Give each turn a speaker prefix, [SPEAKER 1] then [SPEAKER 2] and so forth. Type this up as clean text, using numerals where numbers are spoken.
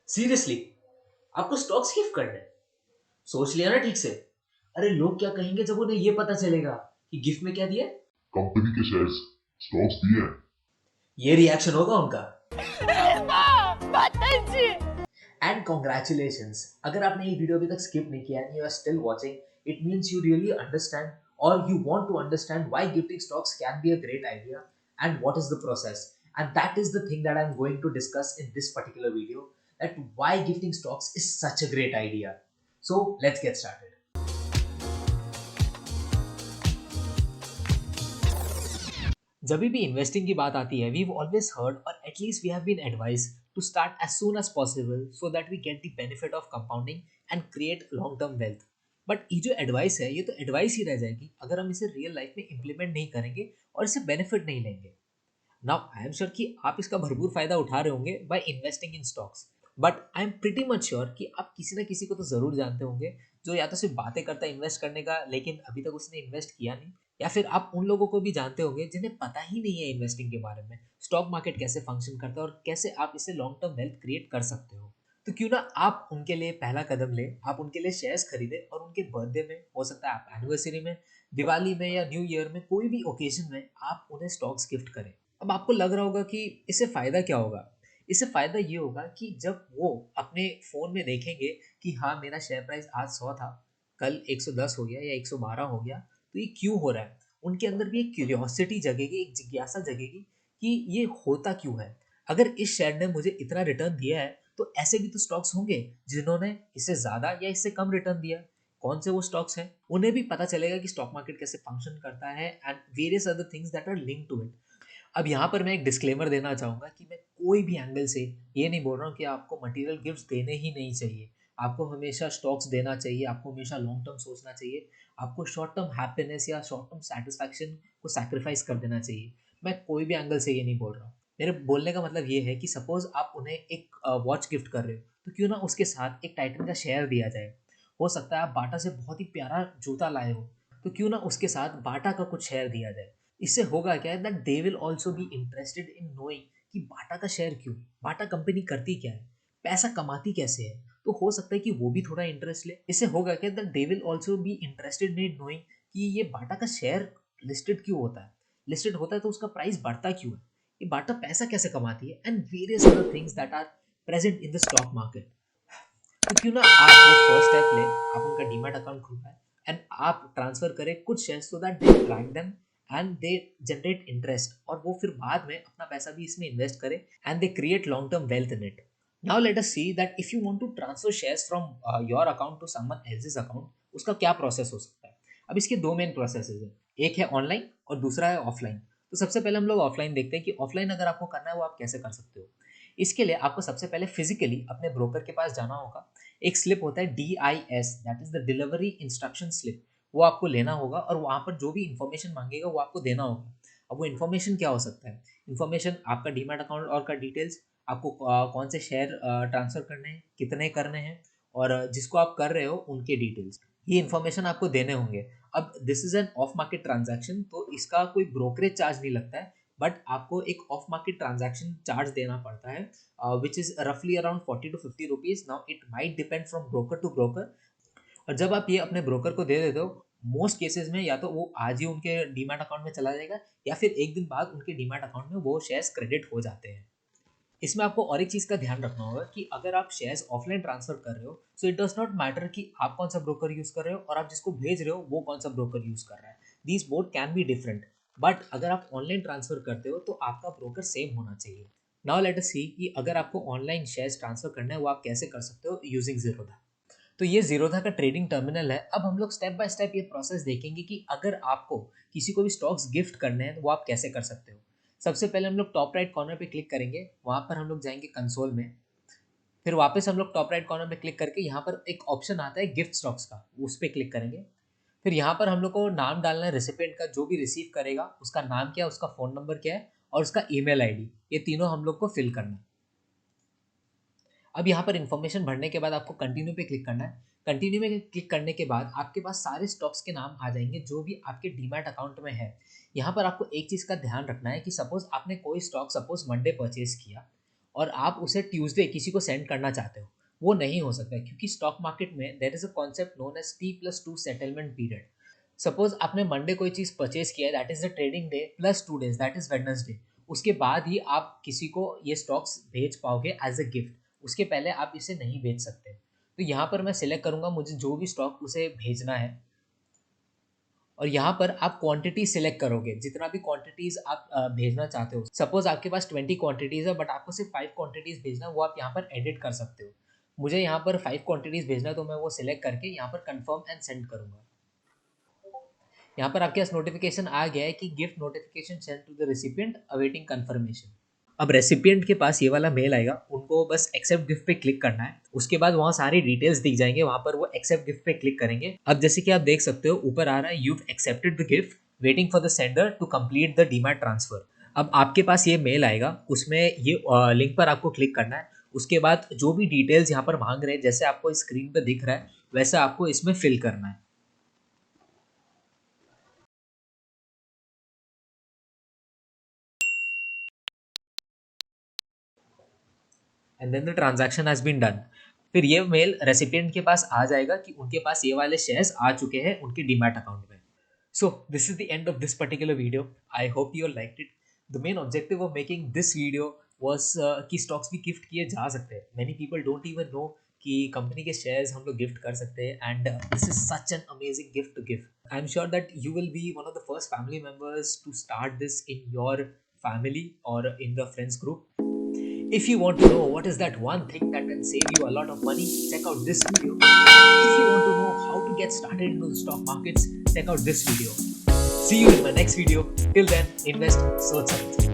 [SPEAKER 1] Seriously, आपको stocks gift करने हैं? सोच लिया ना ठीक से? अरे लोग क्या कहेंगे जब उन्हें ये पता चलेगा कि गिफ्ट में क्या दिया है?
[SPEAKER 2] कंपनी के शेयर्स, स्टॉक्स दिए हैं।
[SPEAKER 1] ये रिएक्शन होगा उनका। एंड कॉन्ग्रेचुलेशंस, अगर आपने ये वीडियो अभी तक स्किप नहीं किया and you are still watching, it means you really understand और you want to understand why gifting stocks can be a great idea and what is the process. And that is the thing that I'm going to discuss in this particular video, that why gifting stocks is such a great idea. So let's get started. जब भी investing की बात आती है, we always heard और at least we have been advise to start as soon as possible so that we get the benefit of compounding and create long term wealth. But ये जो advice है, ये तो एडवाइस ही रह जाएगी अगर हम इसे रियल लाइफ में इंप्लीमेंट नहीं करेंगे और इससे बेनिफिट नहीं लेंगे। नाउ आई एम श्योर कि आप इसका भरपूर फायदा उठा रहे होंगे by investing in stocks, but I am pretty much sure कि आप किसी ना किसी को तो जरूर जानते होंगे जो या तो सिर्फ बातें करता है इन्वेस्ट करने का, लेकिन अभी तक उसने इन्वेस्ट किया नहीं, या फिर आप उन लोगों को भी जानते होंगे जिन्हें पता ही नहीं है इन्वेस्टिंग के बारे में, स्टॉक मार्केट कैसे फंक्शन करता है और कैसे आप इससे लॉन्ग टर्म वेल्थ क्रिएट कर सकते हो। तो क्यों ना आप उनके लिए पहला कदम लें, आप उनके लिए शेयर्स खरीदें और उनके बर्थडे में, हो सकता है आप एनिवर्सरी में, दिवाली में या न्यू ईयर में, कोई भी ओकेजन में आप उन्हें स्टॉक्स गिफ्ट करें। अब आपको लग रहा होगा कि इससे फ़ायदा क्या होगा? इससे फ़ायदा ये होगा कि जब वो अपने फ़ोन में देखेंगे कि हाँ, मेरा शेयर प्राइस आज 100 था, कल 110 हो गया या 112 हो गया, तो ये क्यों हो रहा है? उनके अंदर भी एक क्यूरियोसिटी जगेगी, एक जिज्ञासा जगेगी कि ये होता क्यों है? अगर इस शेयर ने मुझे इतना रिटर्न दिया है, तो ऐसे भी तो स्टॉक्स होंगे जिन्होंने इससे ज़्यादा या इससे कम रिटर्न दिया। कौन से वो स्टॉक्स हैं? उन्हें भी पता चलेगा कि स्टॉक मार्केट कैसे फंक्शन करता है and various other things that are linked to it. अब यहाँ पर मैं एक डिस्क्लेमर देना चाहूँगा कि मैं कोई भी एंगल से ये नहीं बोल रहा हूँ कि आपको मटेरियल गिफ्ट्स देने ही नहीं चाहिए। आपको हमेशा स्टॉक्स देना चाहिए, आपको हमेशा लॉन्ग टर्म सोचना चाहिए, आपको शॉर्ट टर्म हैप्पीनेस या शॉर्ट टर्म सैटिस्फैक्शन को सैक्रिफाइस कर देना चाहिए। मैं कोई भी एंगल से ये नहीं बोल रहा हूँ। मेरे बोलने का मतलब ये है कि सपोज़ आप उन्हें एक वॉच गिफ्ट कर रहे हो, तो क्यों ना उसके साथ एक टाइटन का शेयर दिया जाए। हो सकता है आप बाटा से बहुत ही प्यारा जूता लाए हो, तो क्यों ना उसके साथ बाटा का कुछ शेयर दिया जाए। इससे होगा क्या है, that they will also be interested in knowing कि बाटा का शेयर क्यों, बाटा कंपनी करती क्या है, पैसा कमाती कैसे है। तो हो सकता है कि वो भी थोड़ा इंटरेस्ट ले। इससे होगा क्या, that they will also be interested in knowing कि ये बाटा का शेयर लिस्टेड क्यों होता है, लिस्टेड होता है तो उसका प्राइस बढ़ता क्यों है, ये बाटा पैसा कैसे कमाती है, and various other things that are present in the stock market. तो क्यों ना आप वो फर्स्ट स्टेप लें, आप उनका डीमैट अकाउंट खुलवाएं एंड आप ट्रांसफर करें कुछ share so that they track them and they generate interest, और वो फिर बाद में अपना पैसा भी इसमें इन्वेस्ट करें and they create long term wealth in it. Now let us see that if you want to transfer shares from your account to someone else's account, उसका क्या प्रोसेस हो सकता है। अब इसके दो मेन प्रोसेसेस हैं, एक है ऑनलाइन और दूसरा है ऑफलाइन। तो सबसे पहले हम लोग ऑफलाइन देखते हैं कि ऑफलाइन अगर आपको करना है वो आप कैसे कर सकते हो। इसके लिए आपको सबसे पहले फिजिकली अपने ब्रोकर के पास जाना होगा। एक स्लिप होता है DIS, that is the delivery instruction slip, वो आपको लेना होगा और वहाँ पर जो भी इन्फॉर्मेशन मांगेगा वो आपको देना होगा। अब वो इन्फॉर्मेशन क्या हो सकता है, इन्फॉर्मेशन आपका डीमैट अकाउंट और का डिटेल्स, आपको कौन से शेयर ट्रांसफ़र करने हैं, कितने करने हैं, और जिसको आप कर रहे हो उनके डिटेल्स, ये इन्फॉर्मेशन आपको देने होंगे। अब this is an of market transaction, तो इसका कोई ब्रोकरेज चार्ज नहीं लगता है, बट आपको एक ऑफ मार्केट ट्रांजैक्शन चार्ज देना पड़ता है, which is roughly around 40 to 50 rupees. Now it might depend from broker to broker। और जब आप ये अपने ब्रोकर को दे देते हो, मोस्ट केसेस में या तो वो आज ही उनके डीमैट अकाउंट में चला जाएगा या फिर एक दिन बाद उनके डीमैट अकाउंट में वो शेयर्स क्रेडिट हो जाते हैं। इसमें आपको और एक चीज़ का ध्यान रखना होगा कि अगर आप शेयर्स ऑफलाइन ट्रांसफर कर रहे हो, so it does not matter कि आप कौन सा ब्रोकर यूज़ कर रहे हो और आप जिसको भेज रहे हो वो कौन सा ब्रोकर यूज़ कर रहा है। These both can be different, but अगर आप ऑनलाइन ट्रांसफर करते हो तो आपका ब्रोकर सेम होना चाहिए। नाउ लेट अस सी कि अगर आपको ऑनलाइन शेयर्स ट्रांसफर करना है वो आप कैसे कर सकते हो यूजिंग जीरोधा। तो ये जीरोधा का ट्रेडिंग टर्मिनल है। अब हम लोग स्टेप बाय स्टेप ये प्रोसेस देखेंगे कि अगर आपको किसी को भी स्टॉक्स गिफ्ट करने हैं तो वो आप कैसे कर सकते हो। सबसे पहले हम लोग टॉप राइट कॉर्नर पे क्लिक करेंगे, वहाँ पर हम लोग जाएंगे कंसोल में, फिर वापस हम लोग टॉप राइट कॉर्नर पे क्लिक करके यहाँ पर एक ऑप्शन आता है गिफ्ट स्टॉक्स का, उस पर क्लिक करेंगे। फिर यहाँ पर हम लोग को नाम डालना है रेसिपिएंट का, जो भी रिसीव करेगा उसका नाम क्या है, उसका फ़ोन नंबर क्या है और उसका ईमेल आईडी, ये तीनों हम लोग को फिल करना है। अब यहाँ पर इन्फॉर्मेशन भरने के बाद आपको कंटिन्यू पे क्लिक करना है। कंटिन्यू में क्लिक करने के बाद आपके पास सारे स्टॉक्स के नाम आ जाएंगे जो भी आपके डीमैट अकाउंट में है। यहाँ पर आपको एक चीज़ का ध्यान रखना है कि सपोज आपने कोई स्टॉक सपोज मंडे परचेज किया, और आप उसे ट्यूसडे किसी को सेंड करना चाहते हो, वो नहीं हो सकता है, क्योंकि स्टॉक मार्केट में there is a concept known as T+2 settlement period. Suppose आपने मंडे कोई चीज़ परचेज किया है, that is the trading day plus 2 days, that is Wednesday. उसके बाद ही आप किसी को ये स्टॉक्स भेज पाओगे एज अ गिफ्ट, उसके पहले आप इसे नहीं भेज सकते। तो यहाँ पर मैं सिलेक्ट करूँगा मुझे जो भी स्टॉक उसे भेजना है, और यहाँ पर आप क्वांटिटी सिलेक्ट करोगे, जितना भी क्वांटिटीज आप भेजना चाहते हो। सपोज आपके पास 20 क्वांटिटीज है, बट आपको सिर्फ 5 क्वांटिटीज भेजना है, वो आप यहाँ पर एडिट कर सकते हो। मुझे यहाँ पर 5 क्वांटिटीज भेजना है, तो मैं वो सिलेक्ट करके यहाँ पर कंफर्म एंड सेंड करूँगा। यहाँ पर आपके पास नोटिफिकेशन आ गया है कि gift notification send to the recipient awaiting confirmation. अब रेसिपिएंट के पास ये वाला मेल आएगा, उनको बस एक्सेप्ट गिफ्ट पे क्लिक करना है। उसके बाद वहाँ सारी डिटेल्स दिख जाएंगे, वहाँ पर वो एक्सेप्ट गिफ्ट पे क्लिक करेंगे। अब जैसे कि आप देख सकते हो ऊपर आ रहा है you accepted the gift, waiting for the sender to complete the demat transfer. अब आपके पास ये मेल आएगा, उसमें ये लिंक पर आपको क्लिक करना है। उसके बाद जो भी डिटेल्स यहाँ पर मांग रहे हैं, जैसे आपको स्क्रीन पर दिख रहा है, वैसा आपको इसमें फिल करना है। And then the transaction has been done. फिर ये मेल रेसिपिएंट के पास आ जाएगा कि उनके पास ये वाले शेयर्स आ चुके हैं उनके डीमैट अकाउंट में। So this is the end of this particular video. I hope you all liked it. The main objective of making this video was कि stocks भी gift किए जा सकते हैं। Many people don't even know कि company के shares हम लोग गिफ्ट कर सकते हैं, and this is such an amazing gift to give. I am sure that you will be one of the first family members to start this in your family or in the friends group. If you want to know what is that one thing that can save you a lot of money, check out this video. And if you want to know how to get started into the stock markets, check out this video. See you in my next video. Till then, invest, so